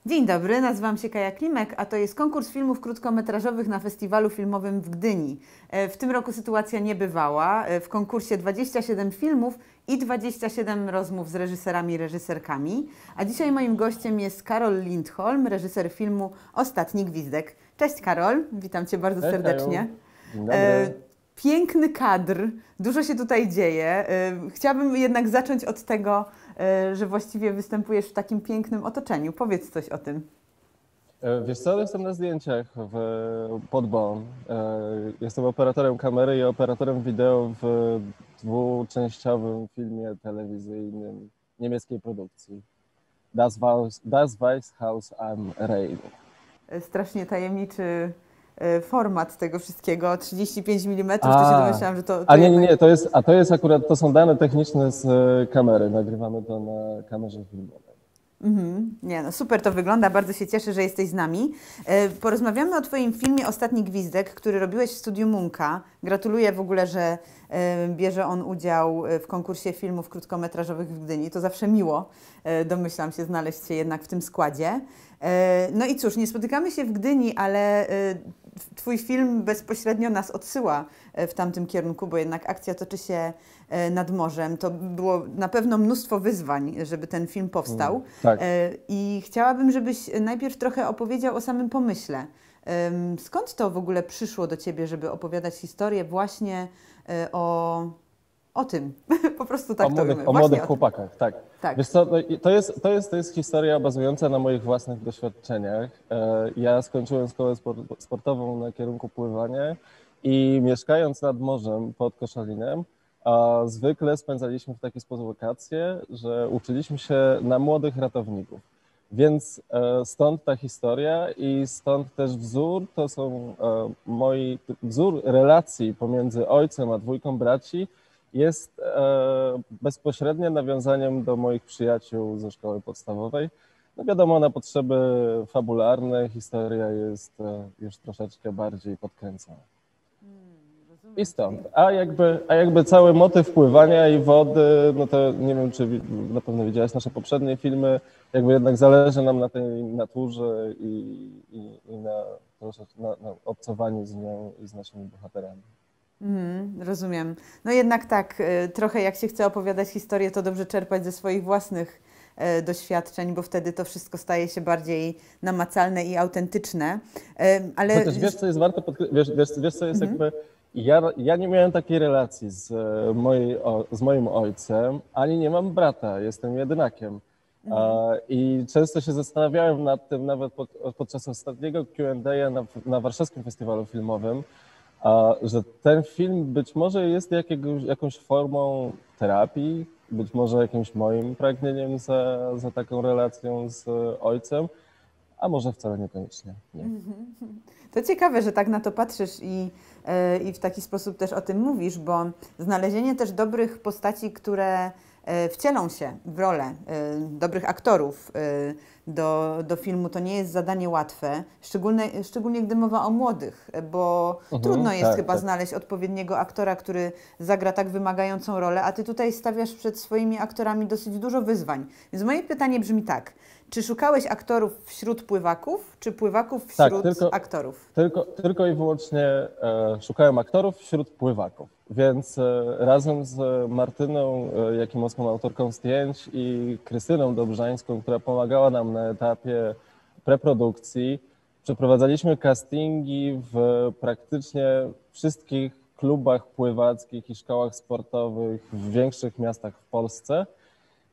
Dzień dobry, nazywam się Kaja Klimek, a to jest konkurs filmów krótkometrażowych na Festiwalu Filmowym w Gdyni. W tym roku sytuacja niebywała. W konkursie 27 filmów i 27 rozmów z reżyserami i reżyserkami. A dzisiaj moim gościem jest Karol Lindholm, reżyser filmu Ostatni Gwizdek. Cześć Karol, witam Cię bardzo serdecznie. Dzień dobry. Piękny kadr, dużo się tutaj dzieje. Chciałabym jednak zacząć od tego, że właściwie występujesz w takim pięknym otoczeniu. Powiedz coś o tym. Wiesz co, jestem na zdjęciach pod Bonn. Jestem operatorem kamery i operatorem wideo w dwuczęściowym filmie telewizyjnym niemieckiej produkcji. Das Weißhaus am Rhein. Strasznie tajemniczy format tego wszystkiego, 35 mm, to się domyślałam, że to... Nie, to jest akurat, to są dane techniczne z kamery, nagrywamy to na kamerze filmowej. Nie, no super to wygląda, bardzo się cieszę, że jesteś z nami. Porozmawiamy o Twoim filmie Ostatni Gwizdek, który robiłeś w Studiu Munka. Gratuluję w ogóle, że bierze on udział w konkursie filmów krótkometrażowych w Gdyni. To zawsze miło, domyślam się, znaleźć się jednak w tym składzie. No i cóż, nie spotykamy się w Gdyni, ale Twój film bezpośrednio nas odsyła w tamtym kierunku, bo jednak akcja toczy się nad morzem. To było na pewno mnóstwo wyzwań, żeby ten film powstał. Tak. I chciałabym, żebyś najpierw trochę opowiedział o samym pomyśle. Skąd to w ogóle przyszło do Ciebie, żeby opowiadać historię właśnie o tym? Po prostu tak to ujmę. O młodych chłopakach, tak. Tak. Wiesz co, to jest historia bazująca na moich własnych doświadczeniach. Ja skończyłem szkołę sportową na kierunku pływania i mieszkając nad morzem pod Koszalinem, zwykle spędzaliśmy w taki sposób wakacje, że uczyliśmy się na młodych ratowników. Więc stąd ta historia i stąd też wzór, to są wzór relacji pomiędzy ojcem a dwójką braci jest bezpośrednie nawiązaniem do moich przyjaciół ze szkoły podstawowej. No wiadomo, na potrzeby fabularne historia jest już troszeczkę bardziej podkręcona. I stąd. A jakby cały motyw pływania i wody, no to nie wiem, czy na pewno widziałeś nasze poprzednie filmy, jakby jednak zależy nam na tej naturze i na obcowaniu z nią i z naszymi bohaterami. Rozumiem. No jednak tak, trochę jak się chce opowiadać historię, to dobrze czerpać ze swoich własnych doświadczeń, bo wtedy to wszystko staje się bardziej namacalne i autentyczne. Ale... Chociaż wiesz, co jest warte wiesz, co jest jakby... Ja nie miałem takiej relacji z moim ojcem, ani nie mam brata, jestem jedynakiem. I często się zastanawiałem nad tym, nawet podczas ostatniego Q&A na Warszawskim Festiwalu Filmowym, że ten film być może jest jakąś formą terapii, być może jakimś moim pragnieniem za taką relacją z ojcem, a może wcale niekoniecznie. Nie. To ciekawe, że tak na to patrzysz i w taki sposób też o tym mówisz, bo znalezienie też dobrych postaci, które wcielą się w rolę dobrych aktorów do filmu, to nie jest zadanie łatwe, szczególnie gdy mowa o młodych, bo trudno jest chyba znaleźć odpowiedniego aktora, który zagra tak wymagającą rolę, a Ty tutaj stawiasz przed swoimi aktorami dosyć dużo wyzwań. Więc moje pytanie brzmi tak, czy szukałeś aktorów wśród pływaków, czy pływaków wśród aktorów? Tylko i wyłącznie szukałem aktorów wśród pływaków, więc razem z Martyną Jakimowską, autorką zdjęć, i Krystyną Dobrzańską, która pomagała nam na etapie preprodukcji, przeprowadzaliśmy castingi w praktycznie wszystkich klubach pływackich i szkołach sportowych w większych miastach w Polsce.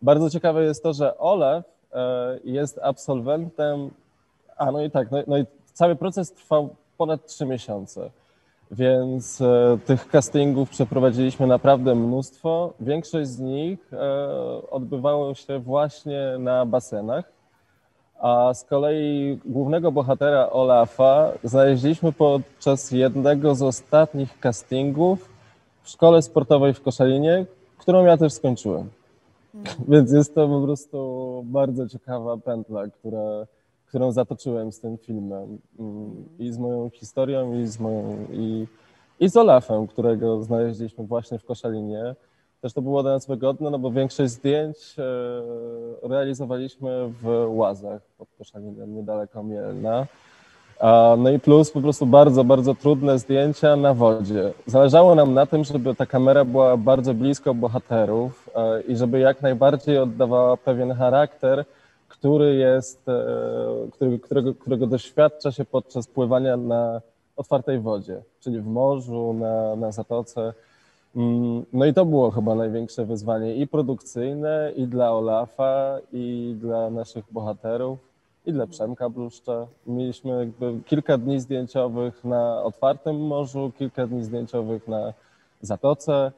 Bardzo ciekawe jest to, że Olaf jest absolwentem, no i cały proces trwał ponad 3 miesiące, więc tych castingów przeprowadziliśmy naprawdę mnóstwo. Większość z nich odbywało się właśnie na basenach, a z kolei głównego bohatera Olafa znaleźliśmy podczas jednego z ostatnich castingów w szkole sportowej w Koszalinie, którą ja też skończyłem. Więc jest to po prostu bardzo ciekawa pętla, którą zatoczyłem z tym filmem. I z moją historią, i z Olafem, którego znaleźliśmy właśnie w Koszalinie. też to było dla nas wygodne, no bo większość zdjęć realizowaliśmy w Łazach pod Koszalinem, niedaleko Mielna. No i plus po prostu bardzo, bardzo trudne zdjęcia na wodzie. Zależało nam na tym, żeby ta kamera była bardzo blisko bohaterów i żeby jak najbardziej oddawała pewien charakter, który jest, którego doświadcza się podczas pływania na otwartej wodzie, czyli w morzu, na zatoce. No i to było chyba największe wyzwanie i produkcyjne, i dla Olafa, i dla naszych bohaterów, i dla Przemka Bluszcza. Mieliśmy jakby kilka dni zdjęciowych na otwartym morzu, kilka dni zdjęciowych na zatoce.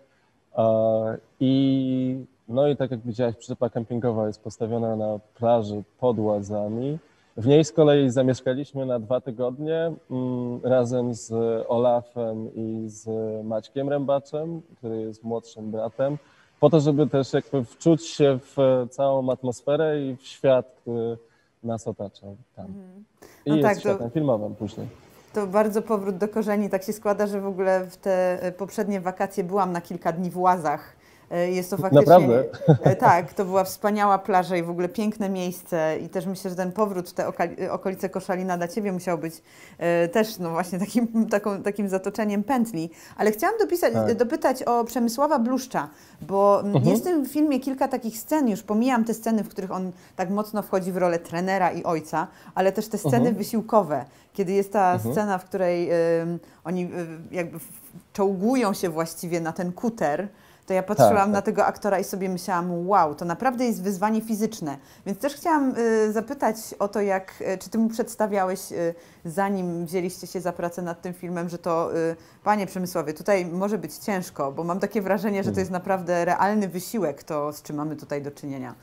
No i tak jak widziałeś, przyczepa kempingowa jest postawiona na plaży pod Łazami. W niej z kolei zamieszkaliśmy na 2 tygodnie razem z Olafem i z Maćkiem Rębaczem, który jest młodszym bratem, po to, żeby też jakby wczuć się w całą atmosferę i w świat, który nas otacza tam. I No jest tak, światem filmowym później. To bardzo powrót do korzeni. Tak się składa, że w ogóle w te poprzednie wakacje byłam na kilka dni w Łazach. Jest to faktycznie... Naprawdę? Tak, to była wspaniała plaża i w ogóle piękne miejsce i też myślę, że ten powrót w te okolice Koszalina dla Ciebie musiał być też no właśnie takim zatoczeniem pętli. Ale chciałam dopytać o Przemysława Bluszcza, bo jest w tym filmie kilka takich scen, już pomijam te sceny, w których on tak mocno wchodzi w rolę trenera i ojca, ale też te sceny wysiłkowe, kiedy jest ta scena, w której oni jakby czołgują się właściwie na ten kuter, to ja patrzyłam na tego aktora i sobie myślałam, wow, to naprawdę jest wyzwanie fizyczne. Więc też chciałam zapytać o to, czy Ty mu przedstawiałeś, zanim wzięliście się za pracę nad tym filmem, że to, Panie Przemysławie, tutaj może być ciężko, bo mam takie wrażenie, że to jest naprawdę realny wysiłek, to z czym mamy tutaj do czynienia.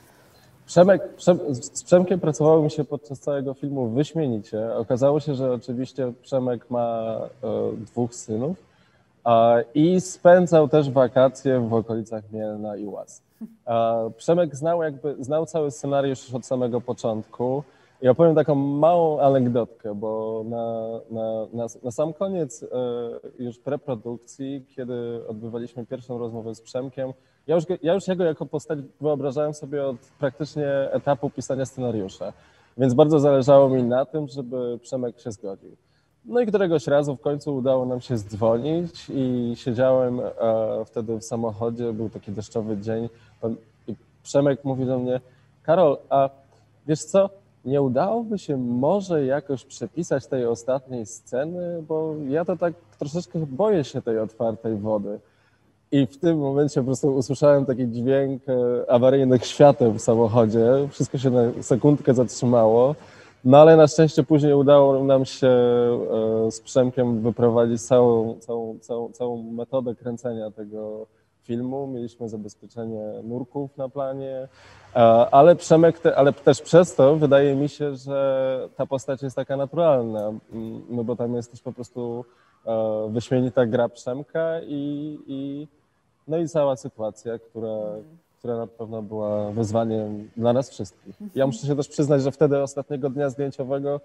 Z Przemkiem pracowało mi się podczas całego filmu wyśmienicie. Okazało się, że oczywiście Przemek ma 2 synów. I spędzał też wakacje w okolicach Mielna i Łaz. Przemek znał cały scenariusz już od samego początku. I opowiem taką małą anegdotkę, bo na sam koniec już preprodukcji, kiedy odbywaliśmy pierwszą rozmowę z Przemkiem, ja już jego jako postać wyobrażałem sobie od praktycznie etapu pisania scenariusza. Więc bardzo zależało mi na tym, żeby Przemek się zgodził. No i któregoś razu w końcu udało nam się zdzwonić i siedziałem wtedy w samochodzie, był taki deszczowy dzień i Przemek mówi do mnie: Karol, a wiesz co, nie udałoby się może jakoś przepisać tej ostatniej sceny, bo ja to tak troszeczkę boję się tej otwartej wody. I w tym momencie po prostu usłyszałem taki dźwięk awaryjnych świateł w samochodzie, wszystko się na sekundkę zatrzymało. No ale na szczęście później udało nam się z Przemkiem wyprowadzić całą metodę kręcenia tego filmu. Mieliśmy zabezpieczenie nurków na planie, ale ale też przez to wydaje mi się, że ta postać jest taka naturalna, no bo tam jest też po prostu wyśmienita gra Przemka no i cała sytuacja, która na pewno była wyzwaniem dla nas wszystkich. Ja muszę się też przyznać, że wtedy ostatniego dnia zdjęciowego,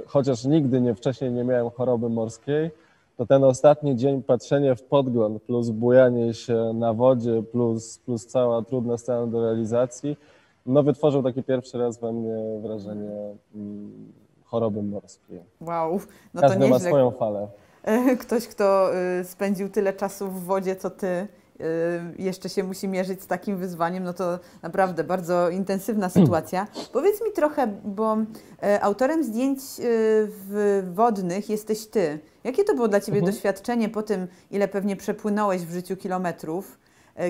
chociaż nigdy wcześniej nie miałem choroby morskiej, to ten ostatni dzień patrzenie w podgląd plus bujanie się na wodzie plus cała trudna scena do realizacji, no wytworzył taki pierwszy raz we mnie wrażenie choroby morskiej. Wow, no Każdy to nieźle. ma swoją falę. Ktoś, kto spędził tyle czasu w wodzie, co Ty, jeszcze się musi mierzyć z takim wyzwaniem, no to naprawdę bardzo intensywna sytuacja. Powiedz mi trochę, bo autorem zdjęć wodnych jesteś Ty. Jakie to było dla Ciebie doświadczenie po tym, ile pewnie przepłynąłeś w życiu kilometrów,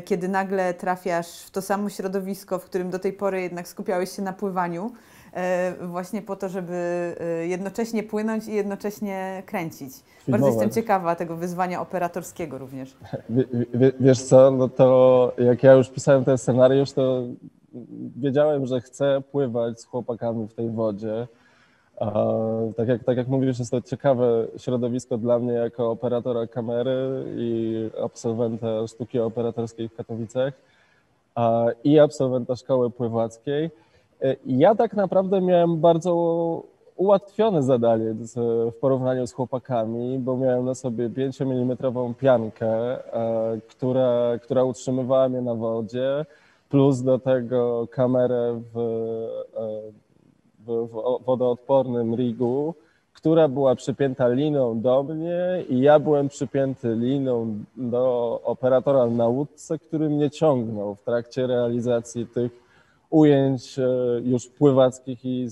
kiedy nagle trafiasz w to samo środowisko, w którym do tej pory jednak skupiałeś się na pływaniu, właśnie po to, żeby jednocześnie płynąć i jednocześnie kręcić. Bardzo jestem ciekawa tego wyzwania operatorskiego również. Wiesz co, no to jak ja już pisałem ten scenariusz, to wiedziałem, że chcę pływać z chłopakami w tej wodzie. Tak jak mówisz, jest to ciekawe środowisko dla mnie jako operatora kamery i absolwenta sztuki operatorskiej w Katowicach i absolwenta szkoły pływackiej. Ja tak naprawdę miałem bardzo ułatwione zadanie w porównaniu z chłopakami, bo miałem na sobie 5 mm piankę, która utrzymywała mnie na wodzie, plus do tego kamerę w wodoodpornym rigu, która była przypięta liną do mnie i ja byłem przypięty liną do operatora na łódce, który mnie ciągnął w trakcie realizacji tych ujęć już pływackich i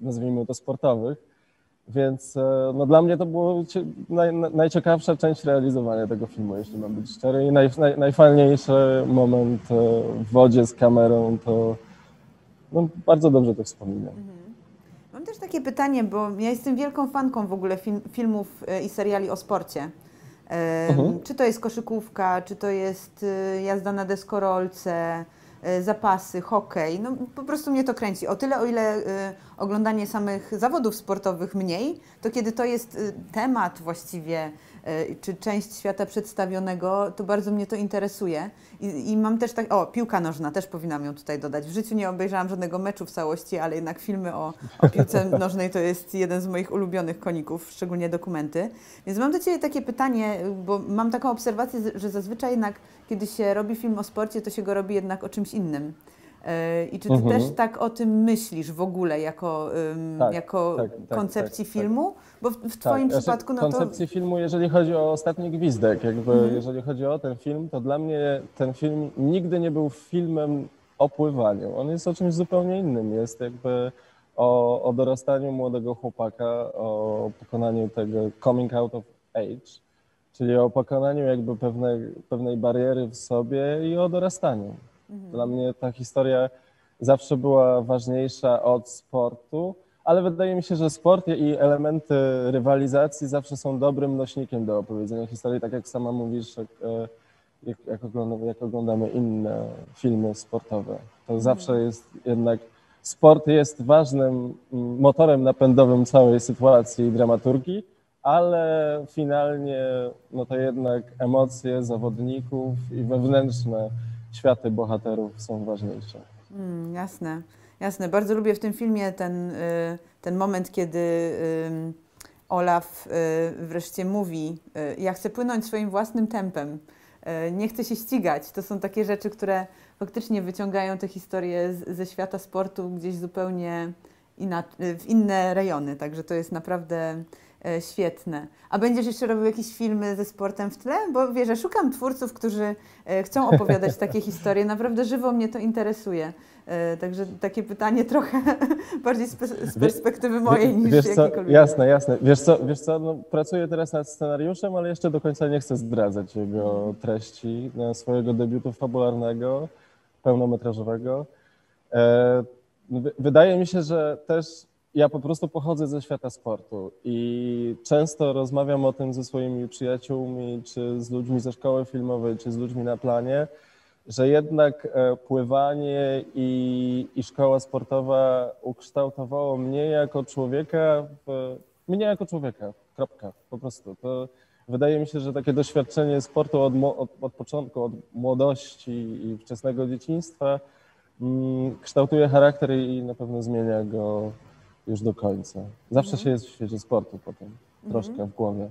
nazwijmy to sportowych. Więc no, dla mnie to było najciekawsza część realizowania tego filmu, jeśli mam być szczery, i najfajniejszy moment w wodzie z kamerą, to no, bardzo dobrze to wspominam. Mam też takie pytanie, bo ja jestem wielką fanką w ogóle filmów i seriali o sporcie. Czy to jest koszykówka, czy to jest jazda na deskorolce, zapasy, hokej. No po prostu mnie to kręci. O tyle, o ile oglądanie samych zawodów sportowych mniej, to kiedy to jest temat właściwie, czy część świata przedstawionego, to bardzo mnie to interesuje. I mam też tak, piłka nożna, też powinnam ją tutaj dodać. W życiu nie obejrzałam żadnego meczu w całości, ale jednak filmy o piłce nożnej to jest jeden z moich ulubionych koników, szczególnie dokumenty. Więc mam do Ciebie takie pytanie, bo mam taką obserwację, że zazwyczaj jednak, kiedy się robi film o sporcie, to się go robi jednak o czymś innym. I czy Ty też tak o tym myślisz w ogóle jako koncepcji filmu? Bo w Twoim przypadku... No koncepcji filmu, jeżeli chodzi o Ostatni Gwizdek, jeżeli chodzi o ten film, to dla mnie ten film nigdy nie był filmem o pływaniu. On jest o czymś zupełnie innym. Jest jakby o dorastaniu młodego chłopaka, o pokonaniu tego coming out of age, czyli o pokonaniu jakby pewnej bariery w sobie i o dorastaniu. Dla mnie ta historia zawsze była ważniejsza od sportu, ale wydaje mi się, że sport i elementy rywalizacji zawsze są dobrym nośnikiem do opowiedzenia historii, tak jak sama mówisz, jak oglądamy inne filmy sportowe. To zawsze jest jednak, sport jest ważnym motorem napędowym całej sytuacji i dramaturgii, ale finalnie no to jednak emocje zawodników i wewnętrzne światy bohaterów są ważniejsze. Jasne, jasne. Bardzo lubię w tym filmie ten moment, kiedy Olaf wreszcie mówi: ja chcę płynąć swoim własnym tempem, nie chcę się ścigać. To są takie rzeczy, które faktycznie wyciągają te historie ze świata sportu gdzieś zupełnie w inne rejony, także to jest naprawdę świetne. A będziesz jeszcze robił jakieś filmy ze sportem w tle? Bo wiesz, że szukam twórców, którzy chcą opowiadać takie historie. Naprawdę żywo mnie to interesuje. Także takie pytanie trochę bardziej z perspektywy mojej niż jakiejkolwiek. Jasne. Wiesz co, no, pracuję teraz nad scenariuszem, ale jeszcze do końca nie chcę zdradzać jego treści swojego debiutu fabularnego, pełnometrażowego. Wydaje mi się, że też ja po prostu pochodzę ze świata sportu i często rozmawiam o tym ze swoimi przyjaciółmi, czy z ludźmi ze szkoły filmowej, czy z ludźmi na planie, że jednak pływanie i szkoła sportowa ukształtowało mnie jako człowieka, kropka, po prostu. To wydaje mi się, że takie doświadczenie sportu od początku, od młodości i wczesnego dzieciństwa kształtuje charakter i na pewno zmienia go już do końca. Zawsze się jest w świecie sportu potem, troszkę w głowie.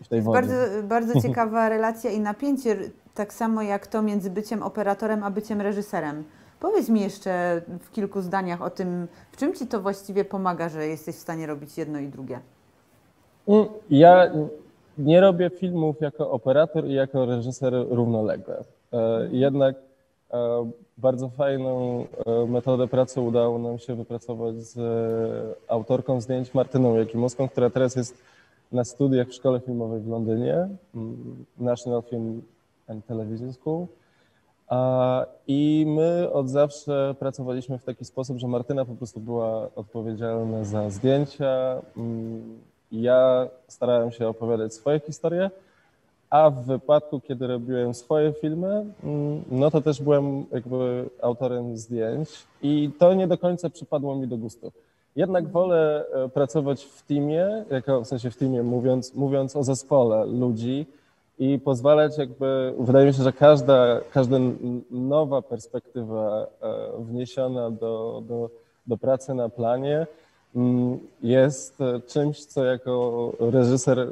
W tej wodzie. Bardzo ciekawa relacja i napięcie, tak samo jak to między byciem operatorem a byciem reżyserem. Powiedz mi jeszcze w kilku zdaniach o tym, w czym Ci to właściwie pomaga, że jesteś w stanie robić jedno i drugie? Ja nie robię filmów jako operator i jako reżyser równolegle. Jednak bardzo fajną metodę pracy udało nam się wypracować z autorką zdjęć Martyną Jakimowską, która teraz jest na studiach w Szkole Filmowej w Londynie, National Film and Television School. I my od zawsze pracowaliśmy w taki sposób, że Martyna po prostu była odpowiedzialna za zdjęcia. Ja starałem się opowiadać swoje historie, a w wypadku, kiedy robiłem swoje filmy, no to też byłem jakby autorem zdjęć i to nie do końca przypadło mi do gustu. Jednak wolę pracować w teamie, w sensie w teamie mówiąc o zespole ludzi i pozwalać jakby, wydaje mi się, że każda nowa perspektywa wniesiona do pracy na planie jest czymś, co jako reżyser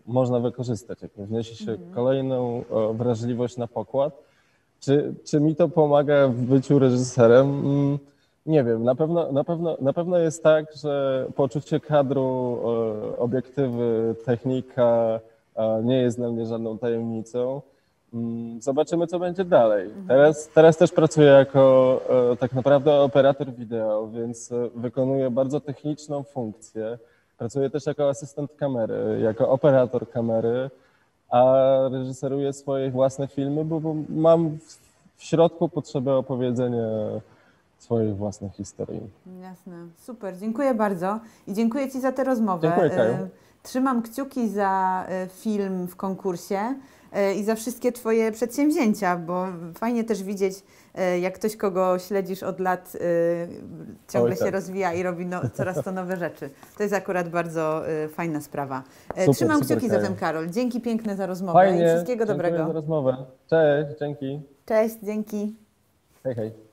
można wykorzystać, jak wniesie się kolejną wrażliwość na pokład. Czy mi to pomaga w byciu reżyserem? Nie wiem, na pewno jest tak, że poczucie kadru, obiektywy, technika nie jest dla mnie żadną tajemnicą. Zobaczymy, co będzie dalej. Teraz też pracuję jako tak naprawdę operator wideo, więc wykonuję bardzo techniczną funkcję. Pracuję też jako asystent kamery, jako operator kamery, a reżyseruję swoje własne filmy, bo mam w środku potrzebę opowiedzenia swoich własnych historii. Jasne, super, dziękuję bardzo i dziękuję Ci za tę rozmowę. Dziękuję, Kaju. Trzymam kciuki za film w konkursie i za wszystkie Twoje przedsięwzięcia, bo fajnie też widzieć, jak ktoś, kogo śledzisz od lat, ciągle się rozwija i robi coraz to nowe rzeczy. To jest akurat bardzo fajna sprawa. Trzymam kciuki za ten, Karol. Dzięki piękne za rozmowę i wszystkiego dobrego. Dziękuję za rozmowę. Cześć, dzięki. Cześć, dzięki. Hej, hej.